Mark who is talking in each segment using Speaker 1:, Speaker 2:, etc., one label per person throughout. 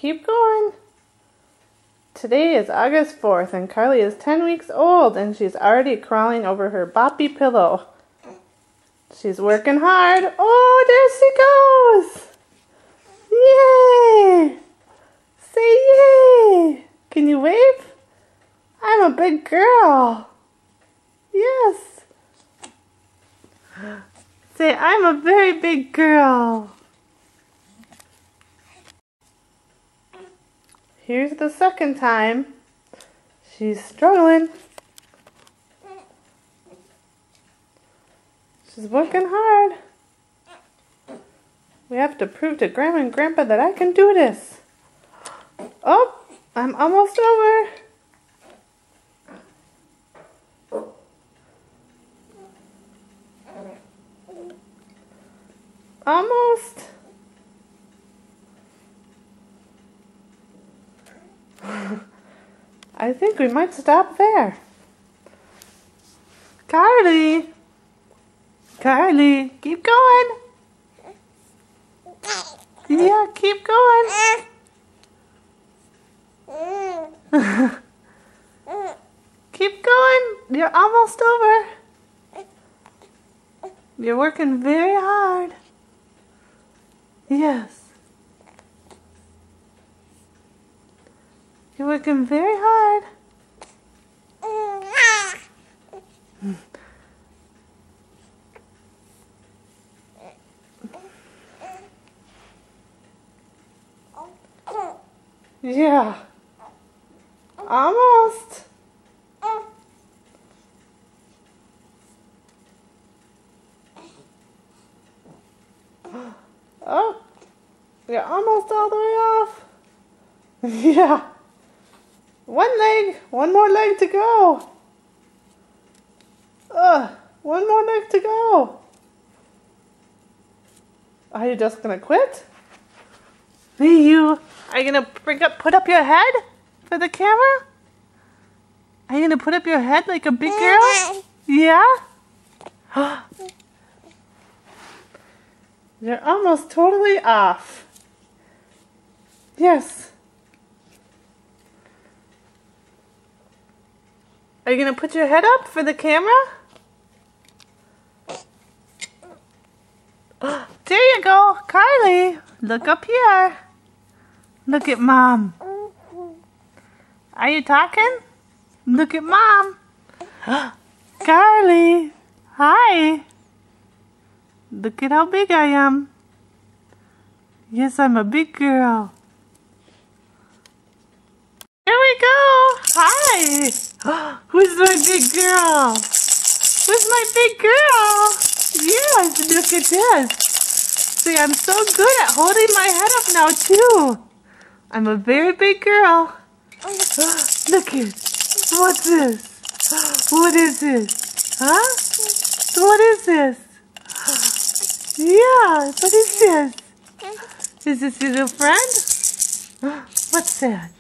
Speaker 1: Keep going. Today is August 4th and Carly is 10 weeks old and she's already crawling over her boppy pillow. She's working hard. Oh, there she goes. Yay! Say yay! Can you wave? I'm a big girl. Yes. Say, I'm a very big girl. Here's the second time. She's struggling. She's working hard. We have to prove to Grandma and Grandpa that I can do this. Oh, I'm almost over. Almost. I think we might stop there. Carly! Carly, keep going. Yeah, keep going. Keep going. You're almost over. You're working very hard. Yes. You're working very hard. Yeah. Almost. Oh, you're almost all the way off. Yeah. One leg, one more leg to go. One more leg to go. Are you just gonna quit? Hey, you. Are you gonna put up your head for the camera? Are you gonna put up your head like a big girl? Yeah? You're almost totally off. Yes. Are you gonna put your head up for the camera? There you go, Carly. Look up here. Look at Mom. Are you talking? Look at Mom. Carly. Hi. Look at how big I am. Yes, I'm a big girl. Here we go. Hi. Who's my big girl? Who's my big girl? Yes, look at this. See, I'm so good at holding my head up now, too. I'm a very big girl. Look it. What's this? What is this? Huh? What is this? Yeah, what is this? Is this your little friend? What's that?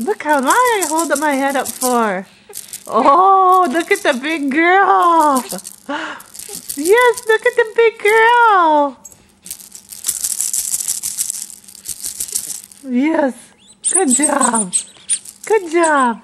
Speaker 1: Look how long I hold my head up for. Oh, look at the big girl. Yes, look at the big girl. Yes, good job. Good job.